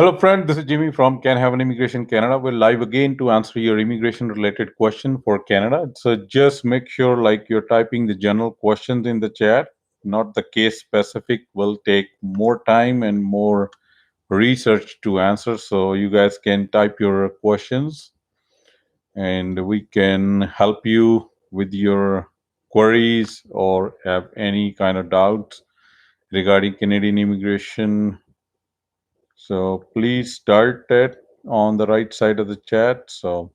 Hello, friend. This is Jimmy from Can Have an Immigration Canada. We're live again to answer your immigration-related question for Canada. So just make sure, like, you're typing the general questions in the chat, not the case specific. Will take more time and more research to answer. So you guys can type your questions, and we can help you with your queries or have any kind of doubts regarding Canadian immigration. So please start it on the right side of the chat. So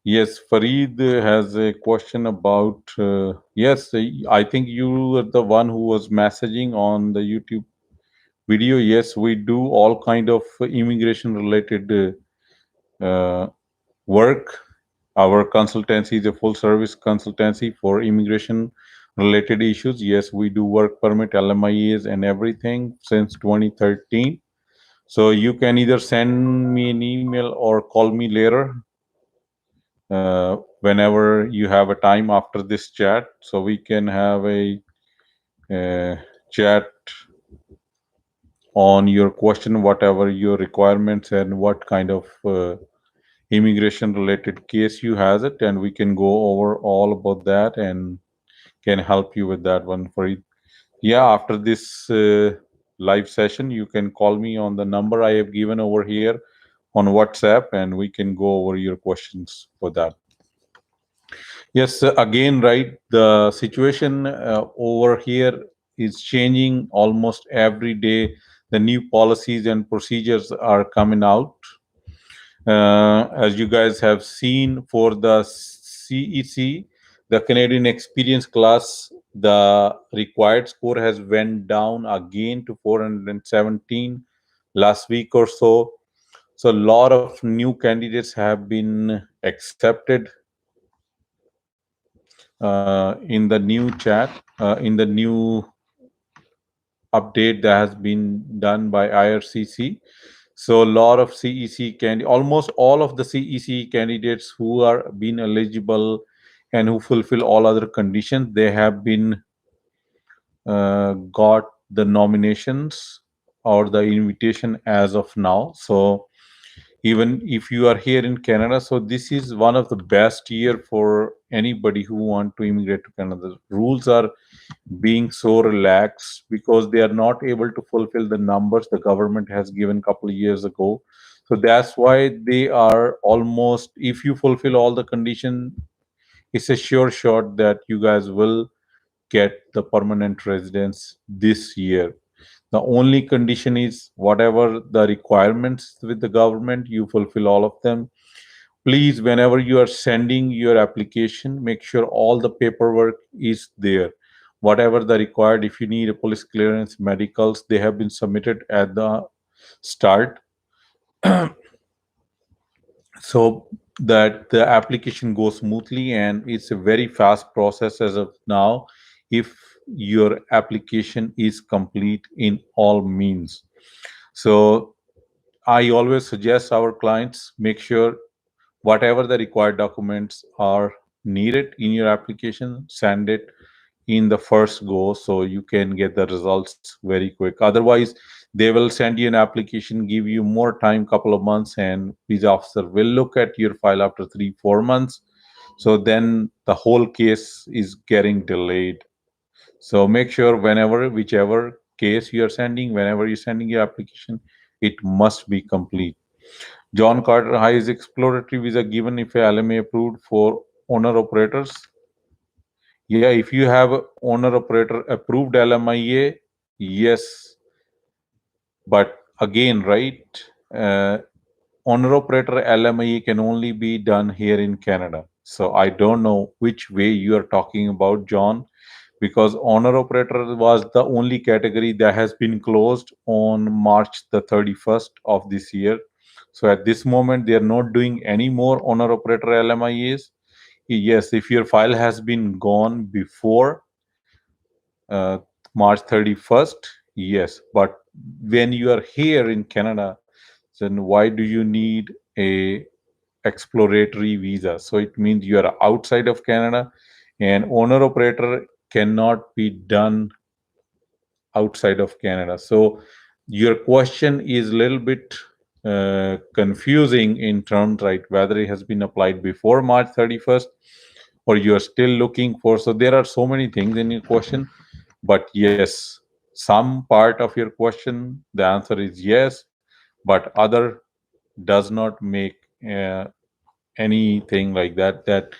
yes, Farid has a question about yes, I think you are the one who was messaging on the YouTube video. Yes, we do all kind of immigration related work. Our consultancy is a full service consultancy for immigration related issues. Yes, we do work permit, LMIAs, and everything since 2013. So you can either send me an email or call me later whenever you have a time after this chat, so we can have a chat on your question, whatever your requirements and what kind of immigration related case you has it, and we can go over all about that and can help you with that one for it. Yeah, after this live session, you can call me on the number I have given over here on WhatsApp, and we can go over your questions for that. Yes, again, right. The situation over here is changing almost every day. The new policies and procedures are coming out. As you guys have seen for the CEC, the Canadian Experience class, the required score has went down again to 417 last week or so. So a lot of new candidates have been accepted in the new chat, in the new update that has been done by IRCC. So a lot of almost all of the CEC candidates who are being eligible and who fulfill all other conditions, they have been got the nominations or the invitation as of now. So even if you are here in Canada, so this is one of the best year for anybody who want to immigrate to Canada. The rules are being so relaxed because they are not able to fulfill the numbers the government has given a couple of years ago. So that's why they are almost, if you fulfill all the conditions, it's a sure shot that you guys will get the permanent residence this year. The only condition is whatever the requirements with the government, you fulfill all of them. Please, whenever you are sending your application, make sure all the paperwork is there. Whatever the required, if you need a police clearance, medicals, they have been submitted at the start, so that the application goes smoothly, and it's a very fast process as of now if your application is complete in all means. So I always suggest our clients make sure whatever the required documents are needed in your application, send it in the first go so you can get the results very quick. Otherwise, they will send you an application, give you more time, couple of months, and visa officer will look at your file after 3 4 months. So then the whole case is getting delayed. So make sure whenever, whichever case you are sending, whenever you're sending your application, it must be complete. John Carter, high is exploratory visa given if a LMA approved for owner operators? Yeah, if you have a owner operator approved LMIA, yes. But again, right, owner operator LMIA can only be done here in Canada. So I don't know which way you are talking about, John, because owner operator was the only category that has been closed on March the 31st of this year. So at this moment, they are not doing any more owner operator LMIAs. Yes, if your file has been gone before uh, March 31st, yes. But when you are here in Canada, then why do you need a exploratory visa? So it means you are outside of Canada, and owner operator cannot be done outside of Canada. So your question is a little bit confusing in terms, right? Whether it has been applied before March 31st or you are still looking for. So there are so many things in your question. But yes, some part of your question, the answer is yes, but other does not make uh, anything like that. That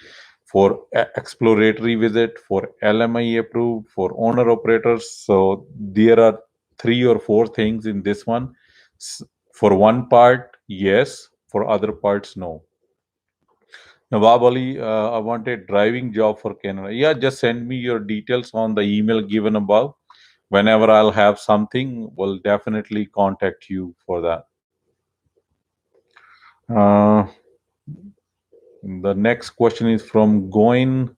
for exploratory visit, for LMI approved, for owner operators. So there are three or four things in this one. For one part, yes. For other parts, no. Nawab Ali, I want a driving job for Canada. Yeah, just send me your details on the email given above. Whenever I'll have something, we'll definitely contact you for that. Uh, the next question is from Goin,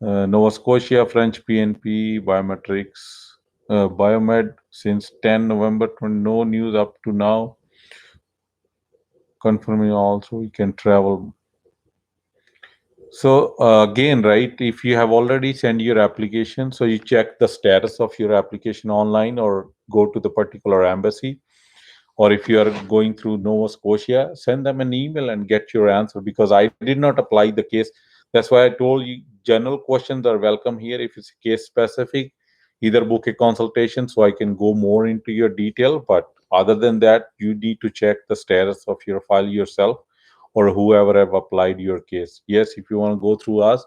Nova Scotia, French PNP, biometrics, biomed since 10 November 20, no news up to now. Confirming also we can travel. So again, right, if you have already sent your application, so you check the status of your application online or go to the particular embassy, or if you are going through Nova Scotia, send them an email and get your answer, because I did not apply the case. That's why I told you general questions are welcome here. If it's case specific, either book a consultation so I can go more into your detail. But other than that, you need to check the status of your file yourself or whoever have applied your case. Yes, if you want to go through us,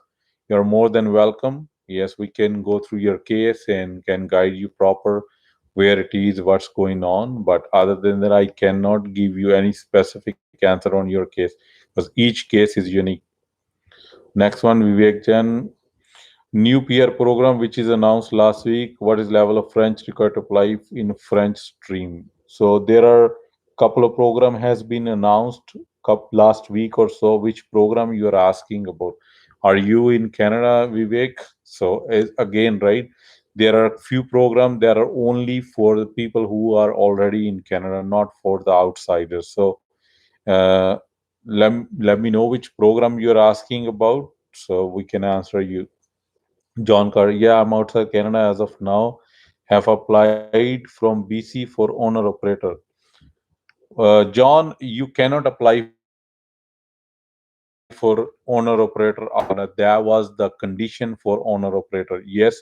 you're more than welcome. Yes, we can go through your case and can guide you proper where it is, what's going on. But other than that, I cannot give you any specific answer on your case because each case is unique. Next one, Vivek Jan. New peer program which is announced last week. What is level of French required to apply in French stream? So there are couple of program has been announced last week or so. Which program you are asking about? Are you in Canada, Vivek? So again, right? There are few programs that are only for the people who are already in Canada, not for the outsiders. So uh, let me know which program you're asking about so we can answer you. John Carter, yeah, I'm outside Canada as of now. Have applied from BC for owner operator. John, you cannot apply for owner operator out of Canada. That was the condition for owner operator. Yes,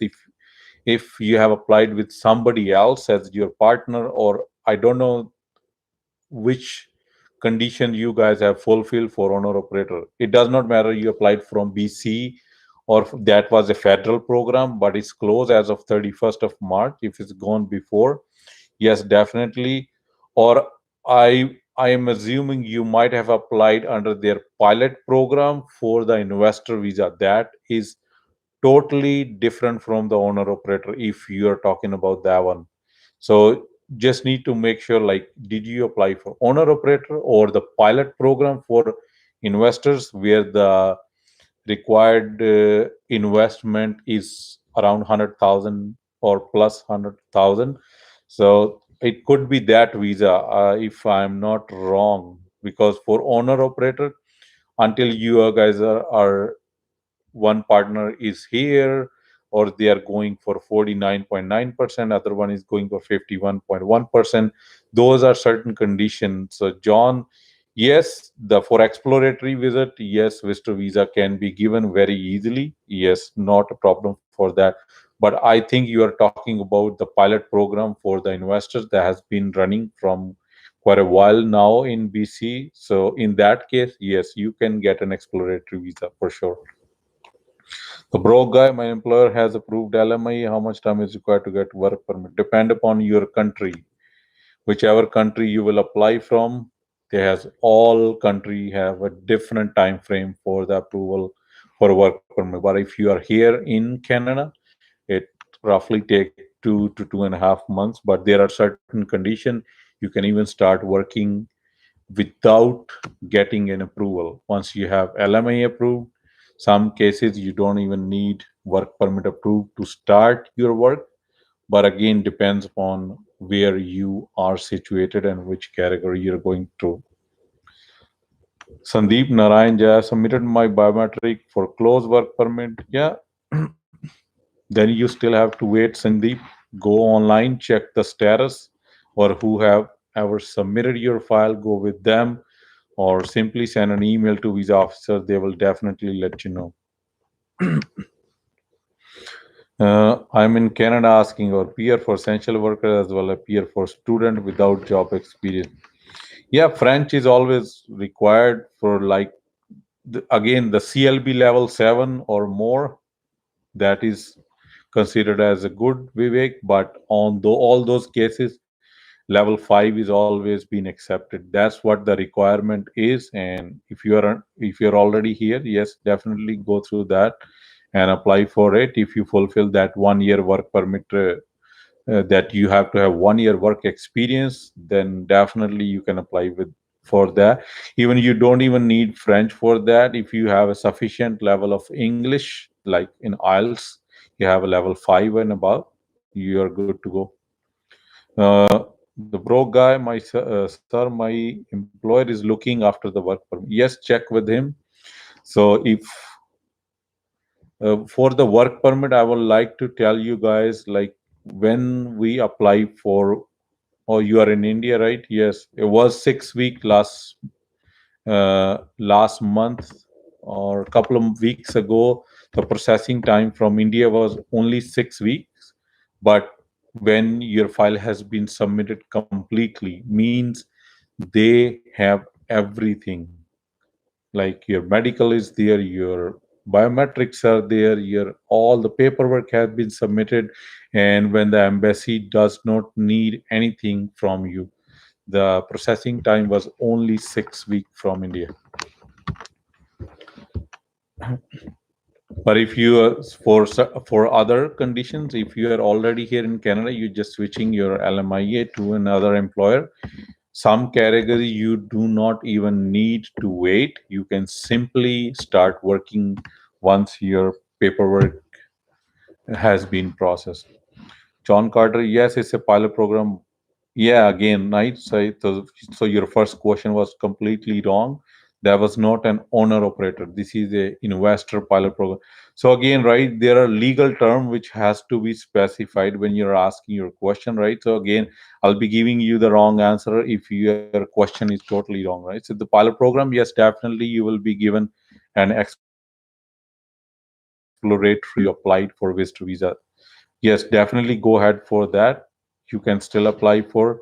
if you have applied with somebody else as your partner, or I don't know which condition you guys have fulfilled for owner operator. It does not matter you applied from BC or that was a federal program, but it's closed as of 31st of March. If it's gone before, yes, definitely. Or I am assuming you might have applied under their pilot program for the investor visa. That is totally different from the owner operator if you are talking about that one. So just need to make sure, like, did you apply for owner operator or the pilot program for investors where the required investment is around 100,000 or plus 100,000. So it could be that visa, if I'm not wrong, because for owner operator, until you guys are one partner is here or they are going for 49.9%, other one is going for 51.1%. Those are certain conditions. So John, yes, the for exploratory visit, yes, visitor visa can be given very easily. Yes, not a problem for that. But I think you are talking about the pilot program for the investors that has been running from quite a while now in BC. So in that case, yes, you can get an exploratory visa for sure. The broke guy, my employer has approved LMI. How much time is required to get work permit? Depend upon your country. Whichever country you will apply from, there has all country have a different time frame for the approval for work permit. But if you are here in Canada, it roughly take 2 to 2.5 months. But there are certain conditions you can even start working without getting an approval. Once you have LMI approved, some cases you don't even need work permit approved to start your work. But again, depends upon where you are situated and which category you're going through. Sandeep Narayan Jaya submitted my biometric for close work permit. Yeah, then you still have to wait, Sandeep. Go online, check the status or who have ever submitted your file, go with them, or simply send an email to visa officer. They will definitely let you know. I'm in Canada asking our peer for essential worker as well as peer for student without job experience. Yeah, French is always required for like again the CLB level 7 or more. That is considered as a good Vivek, but on all those cases, level 5 is always been accepted. That's what the requirement is, and if you're already here, yes, definitely go through that and apply for it. If you fulfill that 1 year work permit, that you have to have 1 year work experience, then definitely you can apply with for that. Even you don't even need French for that. If you have a sufficient level of English, like in IELTS, you have a level 5 and above, you are good to go. The broke guy, sir, my employer is looking after the work permit. Yes, check with him. So if for the work permit, I would like to tell you guys, like when we apply for, or you are in India, right? Yes, it was 6 week last month or a couple of weeks ago. The processing time from India was only 6 weeks, but when your file has been submitted completely, means they have everything, like your medical is there, your biometrics are there, your all the paperwork has been submitted, and when the embassy does not need anything from you, the processing time was only 6 weeks from India. But if you for other conditions, if you are already here in Canada, you're just switching your LMIA to another employer. Some category you do not even need to wait. You can simply start working once your paperwork has been processed. John Carter, yes, it's a pilot program. Yeah, again, right? So your first question was completely wrong. That was not an owner operator. This is a investor pilot program. So again, right, there are legal term which has to be specified when you're asking your question, right? So again, I'll be giving you the wrong answer if your question is totally wrong, right? So the pilot program, yes, definitely you will be given an exploratory applied for visitor visa. Yes, definitely go ahead for that. You can still apply for.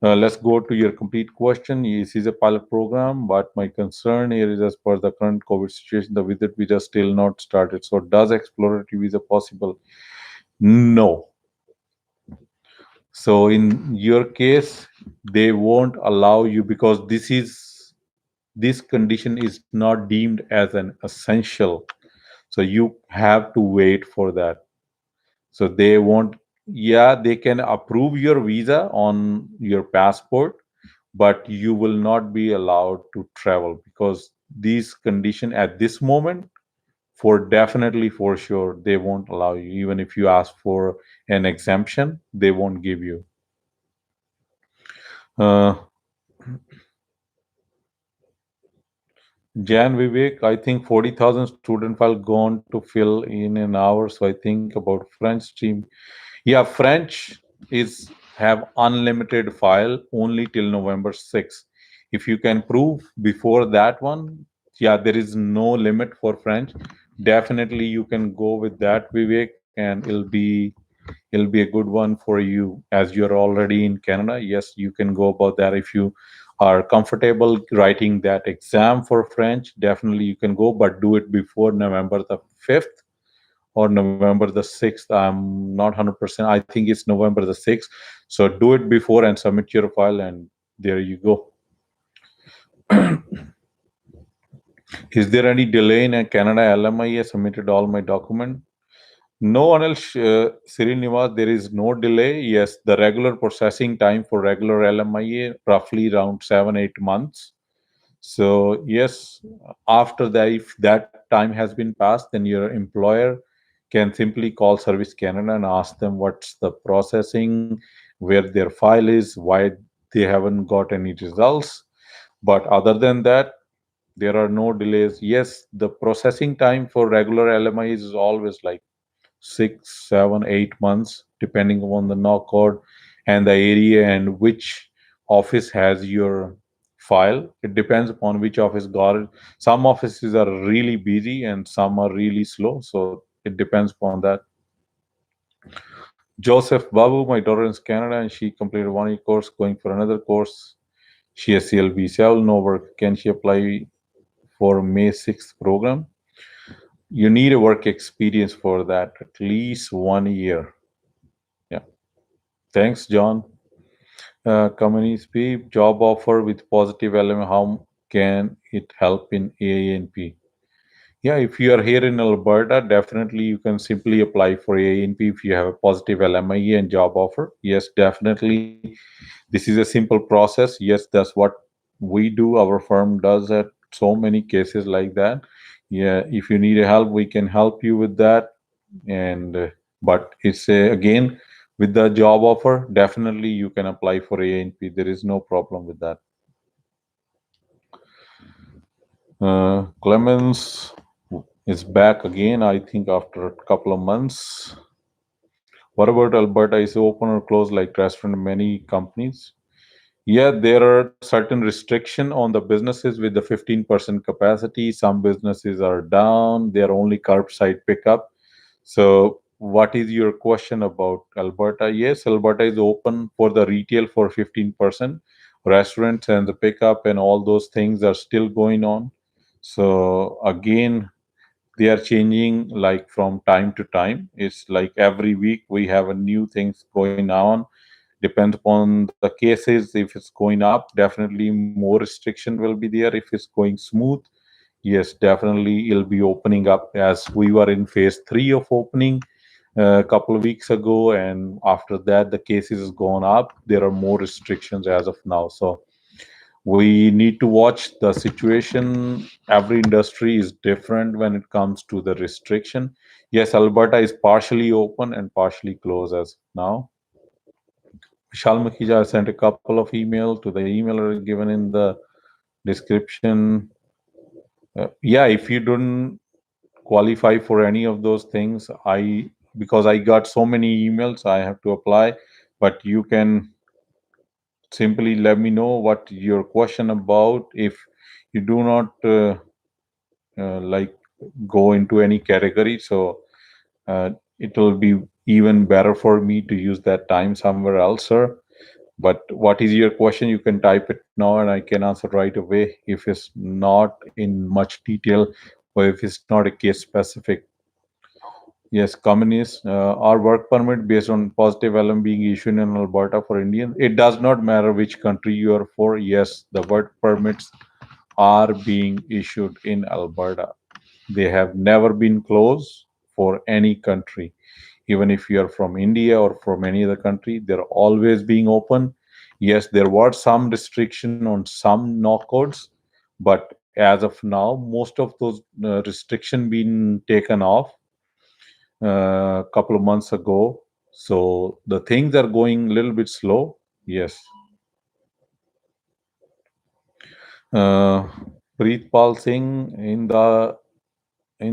Let's go to your complete question. This is a pilot program, but my concern here is as per the current COVID situation, the visit visa still not started. So, does exploratory visa possible? No. So, in your case, they won't allow you because this condition is not deemed as an essential. So, you have to wait for that. So they won't, yeah, they can approve your visa on your passport, but you will not be allowed to travel because these condition at this moment, for definitely for sure, they won't allow you. Even if you ask for an exemption, they won't give you. Uh, Jan Vivek, I think 40,000 student file gone to fill in an hour. So I think about French stream. Yeah, French is have unlimited file only till November 6th. If you can prove before that one, yeah, there is no limit for French. Definitely you can go with that, Vivek, and it'll be a good one for you as you're already in Canada. Yes, you can go about that if you are comfortable writing that exam for French. Definitely you can go, but do it before November the 5th or November the 6th. I'm not 100%. I think it's November the 6th. So do it before and submit your file, and there you go. Is there any delay in a Canada LMI? I submitted all my document. No one else, Srinivas, there is no delay. Yes, the regular processing time for regular LMIA roughly around 7-8 months. So yes, after that, if that time has been passed, then your employer can simply call Service Canada and ask them what's the processing, where their file is, why they haven't got any results. But other than that, there are no delays. Yes, the processing time for regular LMI is always like 6, 7, 8 months, depending upon the knock code and the area and which office has your file. It depends upon which office got it. Some offices are really busy and some are really slow, so it depends upon that. Joseph Babu, my daughter is in Canada and she completed 1 year course, going for another course. She has CLB, no work. Can she apply for May 6th program? You need a work experience for that, at least 1 year. Yeah. Thanks, John. Companies pay job offer with positive element. How can it help in AANP? Yeah, if you are here in Alberta, definitely you can simply apply for AANP if you have a positive LMIE and job offer. Yes, definitely. This is a simple process. Yes, that's what we do. Our firm does at so many cases like that. Yeah, if you need help, we can help you with that. And but it's again with the job offer, definitely you can apply for ANP. There is no problem with that. Clemens is back again, I think, after a couple of months. What about Alberta? Is it open or closed like restaurant many companies? Yeah, there are certain restriction on the businesses with the 15% capacity. Some businesses are down. They're only curbside pickup. So, what is your question about Alberta? Yes, Alberta is open for the retail for 15%. Restaurants and the pickup and all those things are still going on. So, again, they are changing like from time to time. It's like every week we have a new things going on. Depends upon the cases. If it's going up, definitely more restriction will be there. If it's going smooth, yes, definitely it'll be opening up, as we were in phase 3 of opening a couple of weeks ago, and after that the cases has gone up. There are more restrictions as of now, so we need to watch the situation. Every industry is different when it comes to the restriction. Yes, Alberta is partially open and partially closed as of now. Vishal Makhija sent a couple of emails to the email given in the description. Yeah, if you don't qualify for any of those things, because I got so many emails, I have to apply. But you can simply let me know what your question about. If you do not like go into any category, so it will be even better for me to use that time somewhere else, sir. But what is your question? You can type it now and I can answer right away if it's not in much detail or if it's not a case specific. Yes, communist, our work permit based on positive LM being issued in Alberta for Indians. It does not matter which country you are for. Yes, the work permits are being issued in Alberta. They have never been closed for any country. Even if you are from India or from any other country, they're always being open. Yes, there were some restriction on some knockouts, but as of now, most of those restriction been taken off a couple of months ago. So the things are going a little bit slow. Yes. Uh, Preetpal Singh in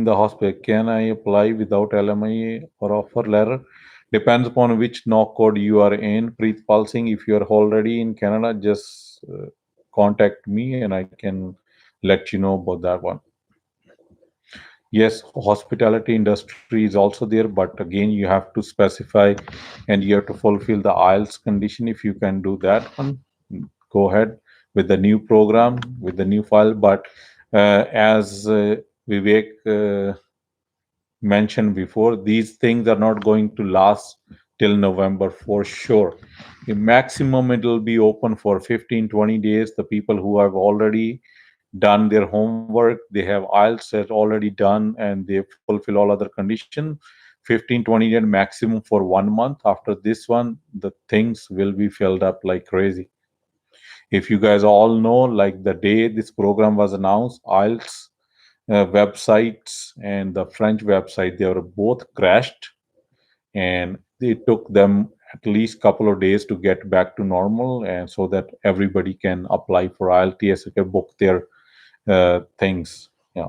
the hospital. Can I apply without LMI or offer letter? Depends upon which knock code you are in. Preetpal Singh, if you are already in Canada, just contact me and I can let you know about that one. Yes, hospitality industry is also there, but again, you have to specify and you have to fulfill the IELTS condition. If you can do that one, go ahead with the new program, with the new file. But as Vivek mentioned before, these things are not going to last till November for sure. The maximum it will be open for 15-20 days. The people who have already done their homework, they have IELTS set already done, and they fulfill all other conditions. 15-20 days maximum for 1 month. After this one, the things will be filled up like crazy. If you guys all know, like the day this program was announced, IELTS websites and the French website, they were both crashed, and it took them at least couple of days to get back to normal, and so that everybody can apply for IELTS, can book their things. Yeah.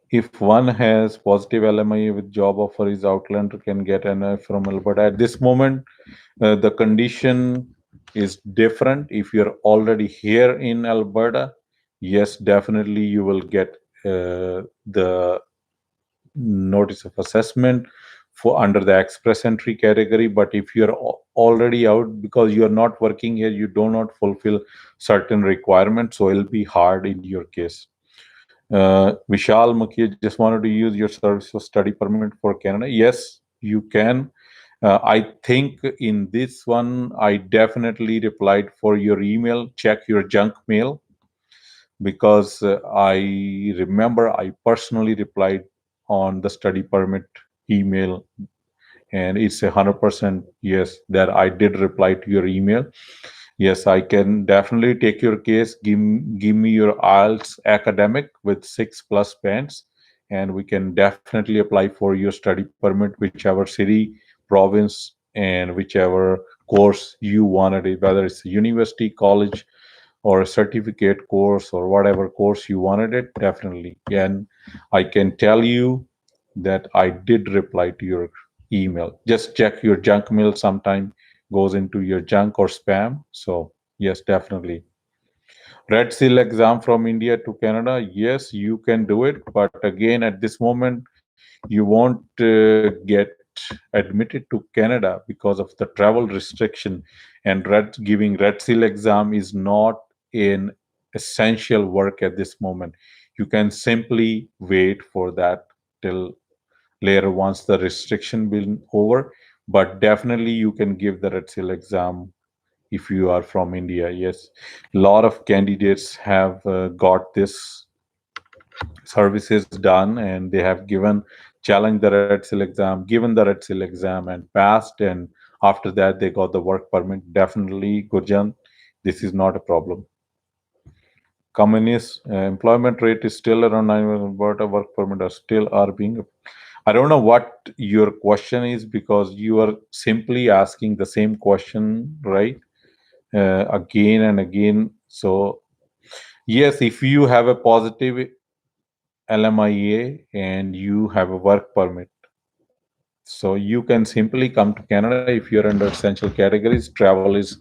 If one has positive LMIA with job offer, is Outlander can get an from Alberta. At this moment, the condition is different. If you're already here in Alberta, yes, definitely you will get the notice of assessment for under the express entry category. But if you're already out because you're not working here, you do not fulfill certain requirements, so it'll be hard in your case. Vishal Mukia just wanted to use your service for study permit for Canada. Yes, you can. I think in this one, I definitely replied for your email. Check your junk mail because I remember I personally replied on the study permit email, and it's 100% yes that I did reply to your email. Yes, I can definitely take your case. Give me your IELTS academic with 6+ bands, and we can definitely apply for your study permit, whichever city, province, and whichever course you wanted it, whether it's a university, college, or a certificate course, or whatever course you wanted it, definitely. And I can tell you that I did reply to your email. Just check your junk mail sometime goes into your junk or spam. So yes, definitely. Red Seal exam from India to Canada. Yes, you can do it, but again, at this moment, you won't get admitted to Canada because of the travel restriction. And giving Red Seal exam is not an essential work at this moment. You can simply wait for that till later once the restriction been over. But definitely, you can give the Red Seal exam if you are from India. Yes, a lot of candidates have got this services done, and they have given challenged the Red Seal exam, given the Red Seal exam, and passed. And after that, they got the work permit. Definitely, Gurjan, this is not a problem. Communist employment rate is still around 9%, but a work permit are still are being. I don't know what your question is because you are simply asking the same question, right? Again and again. So, yes, if you have a positive LMIA and you have a work permit, so you can simply come to Canada if you're under essential categories. Travel is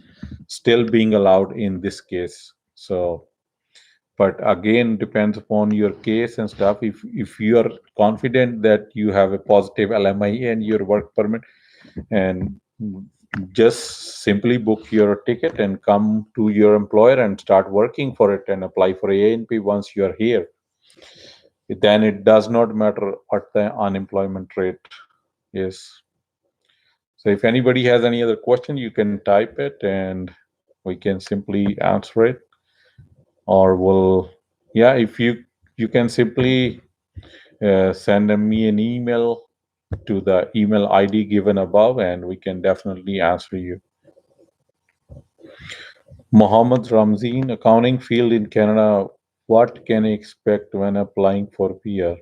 still being allowed in this case. So, but again, depends upon your case and stuff. If you are confident that you have a positive LMIA and your work permit, and just simply book your ticket and come to your employer and start working for it and apply for ANP once you are here. Then it does not matter what the unemployment rate is. So if anybody has any other question, you can type it and we can simply answer it. Or will, yeah, if you can simply send me an email to the email ID given above, and we can definitely answer you. Mohammed Ramzeen, accounting field in Canada. What can I expect when applying for PR?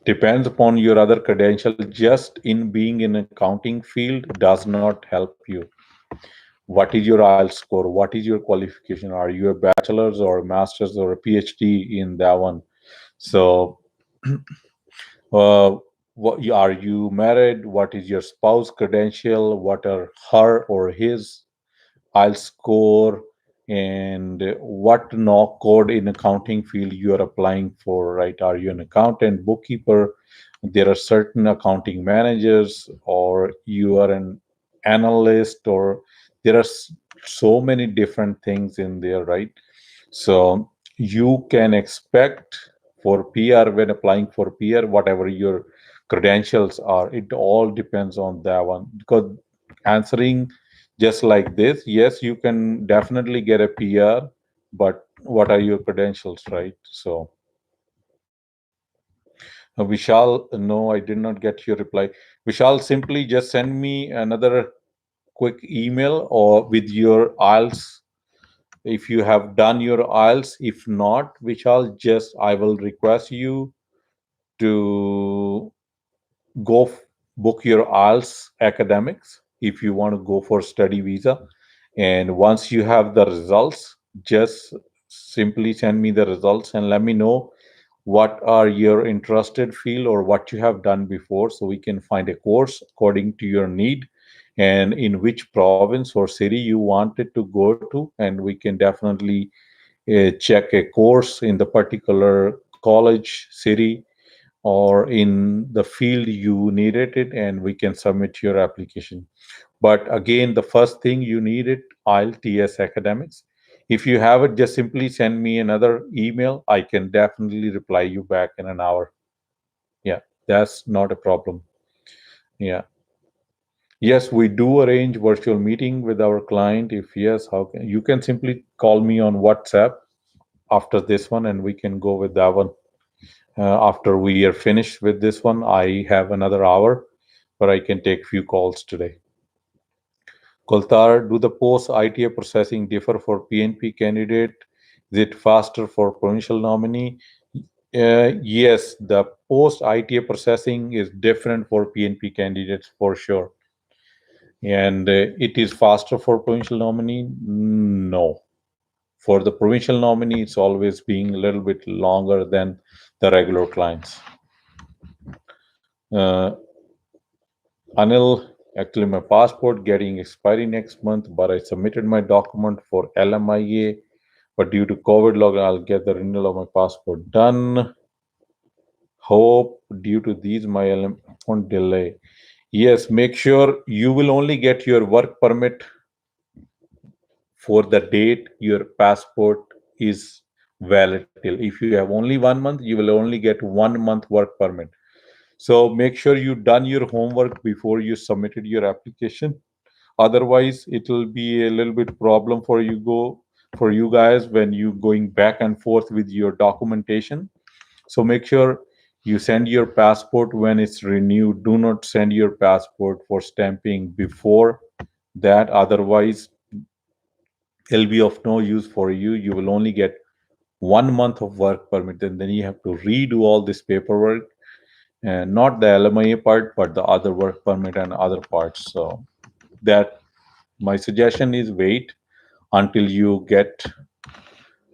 Depends upon your other credential. Just in being in accounting field does not help you. What is your IELTS score? What is your qualification? Are you a bachelor's or a master's or a PhD in that one? So, are you married? What is your spouse credential? What are her or his I'll score, and what no code in accounting field you are applying for, right? Are you an accountant, bookkeeper? There are certain accounting managers, or you are an analyst, or there are so many different things in there, right? So you can expect for PR when applying for PR, whatever your credentials are, it all depends on that one. Because answering just like this, yes, you can definitely get a PR, but what are your credentials, right? So, Vishal, no, I did not get your reply. Vishal, simply just send me another quick email or with your IELTS if you have done your IELTS. If not, Vishal, just I will request you to go book your IELTS academics if you want to go for study visa. And once you have the results, just simply send me the results and let me know what are your interested field or what you have done before, so we can find a course according to your need and in which province or city you wanted to go to, and we can definitely check a course in the particular college city or in the field you needed it, and we can submit your application. But again, the first thing you need it IELTS academics. If you have it, just simply send me another email. I can definitely reply you back in an hour. Yeah, that's not a problem. Yeah. Yes, we do arrange virtual meeting with our client. If yes, how can you can simply call me on WhatsApp after this one, and we can go with that one. After we are finished with this one, I have another hour, but I can take few calls today. Koltar, do the post ITA processing differ for PNP candidate? Is it faster for provincial nominee? Yes, the post ITA processing is different for PNP candidates for sure. And it is faster for provincial nominee? No. For the provincial nominee, it's always being a little bit longer than the regular clients. Uh, Anil, actually, my passport getting expiry next month, but I submitted my document for LMIA. But due to COVID log, I'll get the renewal of my passport done. Hope due to these my LM won't delay. Yes, make sure you will only get your work permit for the date your passport is valid till. If you have only 1 month, you will only get 1 month work permit. So make sure you done your homework before you submitted your application. Otherwise, it will be a little bit problem for you guys when you going back and forth with your documentation. So make sure you send your passport when it's renewed. Do not send your passport for stamping before that. Otherwise, it'll be of no use for you. You will only get 1 month of work permit, and then you have to redo all this paperwork, and not the LMIA part, but the other work permit and other parts. So that my suggestion is wait until you get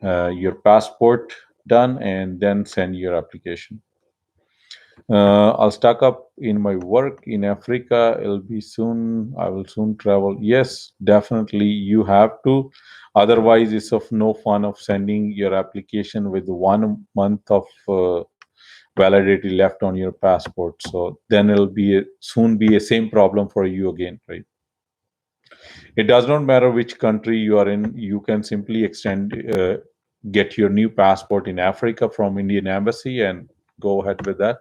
your passport done and then send your application. I'll stock up in my work in Africa. It'll be soon. I will soon travel. Yes, definitely. You have to. Otherwise, it's of no fun of sending your application with 1 month of validity left on your passport. So then it'll soon be a same problem for you again, right? It does not matter which country you are in. You can simply get your new passport in Africa from Indian Embassy and go ahead with that.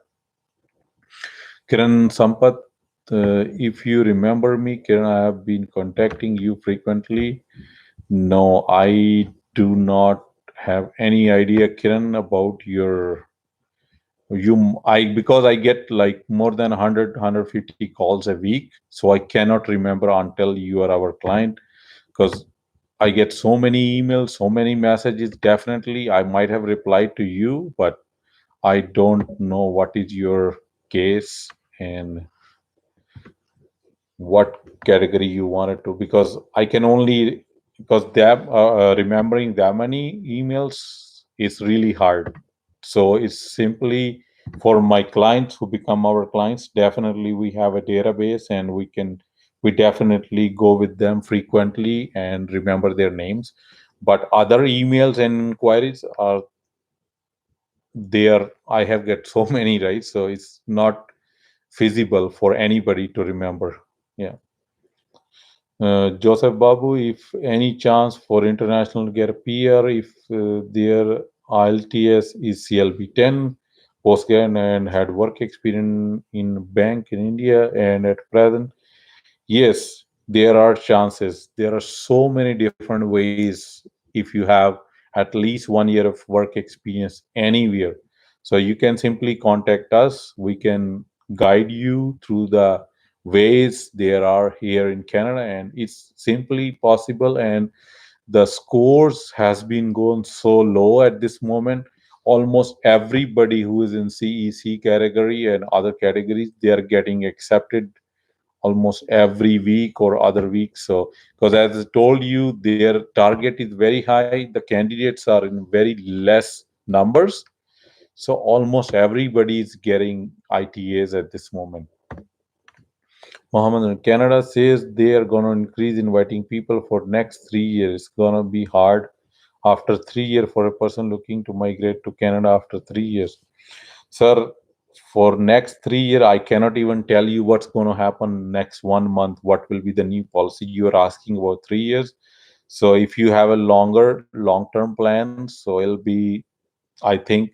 Kiran Sampath, if you remember me, Kiran, I have been contacting you frequently. No, I do not have any idea, Kiran, about your you. I because I get like more than 100 calls a week, so I cannot remember until you are our client, because I get so many emails, so many messages. Definitely, I might have replied to you, but I don't know what is your case and what category you wanted to, because I can only because that remembering that many emails is really hard. So it's simply for my clients who become our clients. Definitely, we have a database, and we definitely go with them frequently and remember their names. But other emails and inquiries are there. I have get so many, right? So it's not feasible for anybody to remember. Yeah. Joseph Babu, if any chance for international to get a PR, if their IELTS is CLB 10, postgrad and had work experience in bank in India and at present, yes, there are chances. There are so many different ways if you have at least 1 year of work experience anywhere. So you can simply contact us. We can guide you through the ways there are here in Canada, and it's simply possible. And the scores has been going so low at this moment. Almost everybody who is in CEC category and other categories, they are getting accepted almost every week or other week. So, because as I told you, their target is very high. The candidates are in very less numbers. So almost everybody is getting ITAs at this moment. Mohammed, Canada says they are going to increase inviting people for next 3 years. It's going to be hard after 3 years for a person looking to migrate to Canada after 3 years. Sir, for next 3 year, I cannot even tell you what's going to happen next 1 month. What will be the new policy? You are asking about 3 years. So if you have a long-term plan, so it'll be, I think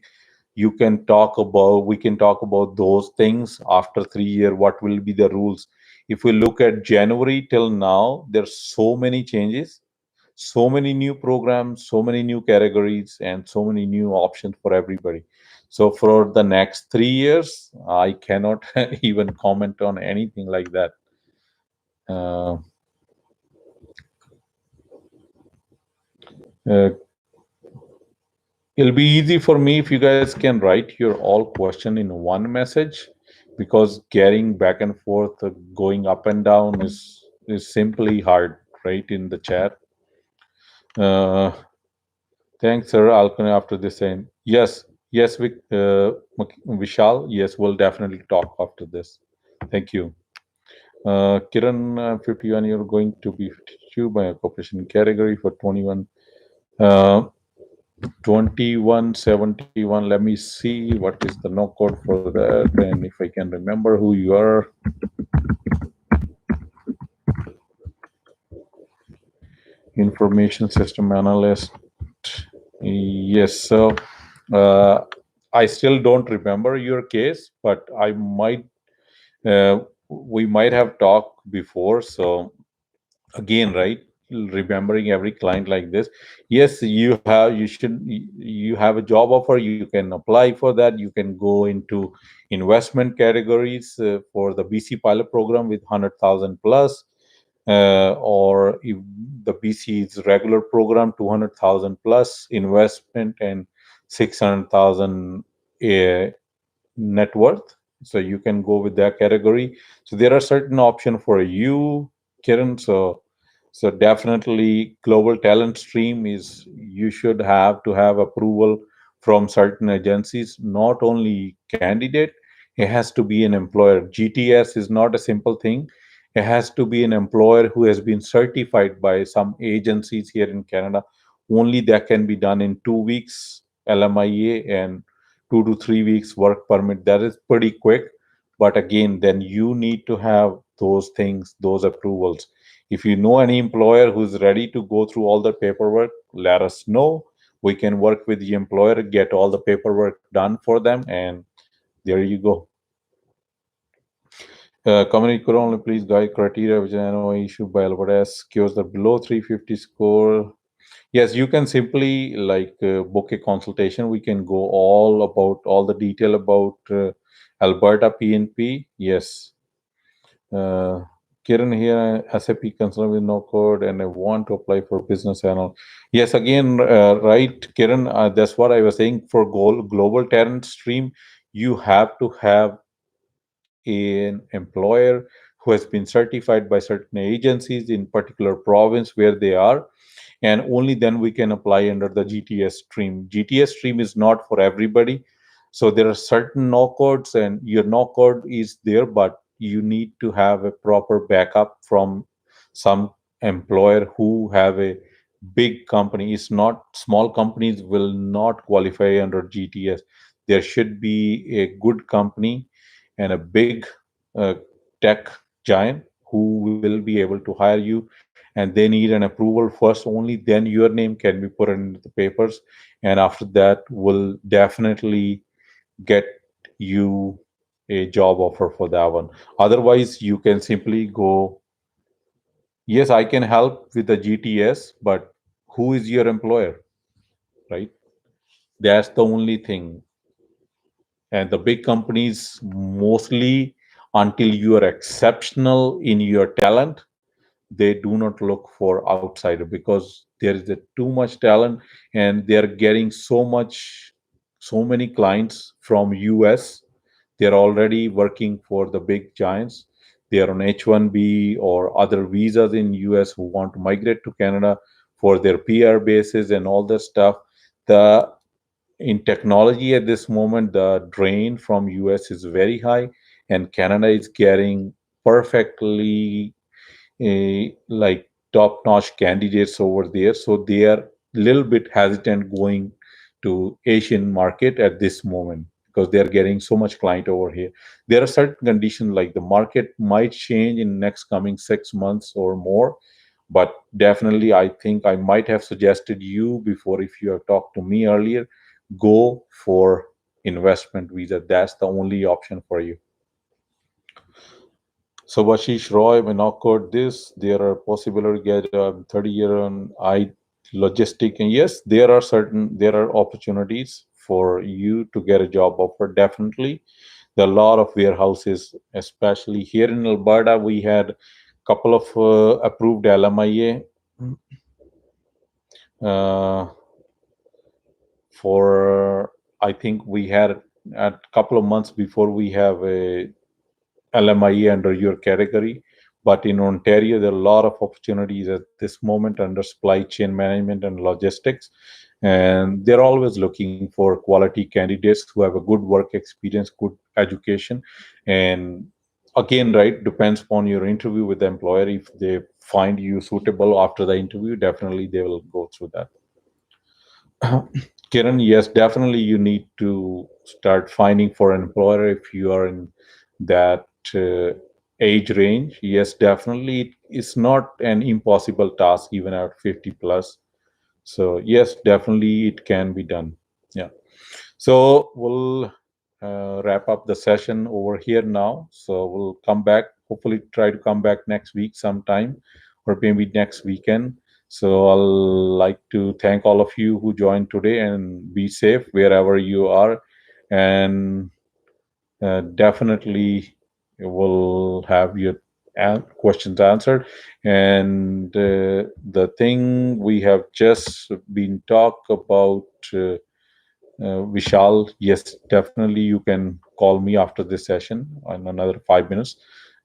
we can talk about those things after 3 year. What will be the rules? If we look at January till now, there's so many changes, so many new programs, so many new categories, and so many new options for everybody. So for the next 3 years, I cannot even comment on anything like that. Uh, uh, it'll be easy for me if you guys can write your all question in one message, because getting back and forth, going up and down is simply hard, right, in the chat. Uh, Thanks, sir. I'll continue after this. And yes, yes, Vishal. Yes, we'll definitely talk after this. Thank you. Kiran, 51, you're going to be 52 by a corporation category for 21. 2171. Let me see what is the no code for that, and if I can remember who you are. Information system analyst. Yes, so uh, I still don't remember your case, but I might we might have talked before. So again, right, remembering every client like this. Yes, you have a job offer, you can apply for that. You can go into investment categories for the BC pilot program with 100,000 plus, or if the BC is regular program, 200,000 plus investment and 600,000 net worth. So you can go with that category. So there are certain options for you, Kiran. So definitely global talent stream is, you should have to have approval from certain agencies, not only candidate. It has to be an employer. GTS is not a simple thing. It has to be an employer who has been certified by some agencies here in Canada. Only that can be done in 2 weeks LMIA and 2 to 3 weeks work permit. That is pretty quick. But again, then you need to have those things, those approvals. If you know any employer who's ready to go through all the paperwork, let us know. We can work with the employer, get all the paperwork done for them, and there you go. Community could only please guide criteria which I know issued by Alberta secures the below 350 score. Yes, you can simply book a consultation. We can go all about all the detail about Alberta PNP. Yes. Uh, Kiran here, SAP concerned with no code, and I want to apply for business analyst. Yes, again, right, Kiran. That's what I was saying. For global talent stream, you have to have an employer who has been certified by certain agencies in particular province where they are, and only then we can apply under the GTS stream. GTS stream is not for everybody. So there are certain no codes, and your no code is there, but you need to have a proper backup from some employer who have a big company. It's not small companies will not qualify under GTS. There should be a good company and a big uh, tech giant who will be able to hire you, and they need an approval first. Only then your name can be put into the papers, and after that will definitely get you a job offer for that one. Otherwise you can simply go, yes, I can help with the GTS, but who is your employer, right? That's the only thing. And the big companies, mostly, until you are exceptional in your talent, they do not look for outsider, because there is too much talent, and they are getting so many clients from US. They're already working for the big giants. They are on H1B or other visas in US who want to migrate to Canada for their PR bases and all that stuff. The in technology at this moment, the drain from US is very high, and Canada is getting perfectly like top-notch candidates over there. So they are a little bit hesitant going to Asian market at this moment because they are getting so much client over here. There are certain conditions like the market might change in next coming 6 months or more, but definitely I think I might have suggested you before if you have talked to me earlier, go for investment visa. That's the only option for you. So Vashish Roy, when occurred this, there are possibility to get a 30-year on I logistic. And yes, there are opportunities for you to get a job offer. Definitely. There are a lot of warehouses, especially here in Alberta. We had a couple of approved Lmia uh, for I think we had a couple of months before we have a LMIE under your category. But in Ontario, there are a lot of opportunities at this moment under supply chain management and logistics. And they're always looking for quality candidates who have a good work experience, good education. And again, right, depends upon your interview with the employer. If they find you suitable after the interview, definitely they will go through that. Kiran, yes, definitely you need to start finding for an employer if you are in that age range. Yes, definitely it's not an impossible task even at 50 plus. So yes, definitely it can be done. Yeah. So we'll wrap up the session over here now. So we'll come back, hopefully try to come back next week sometime or maybe next weekend. So I'll like to thank all of you who joined today and be safe wherever you are. And definitely will have your questions answered. And the thing we have just been talk about Vishal, yes, definitely you can call me after this session in another 5 minutes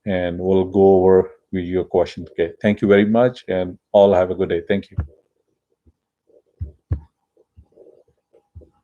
and we'll go over with your questions. Okay. Thank you very much and all have a good day. Thank you.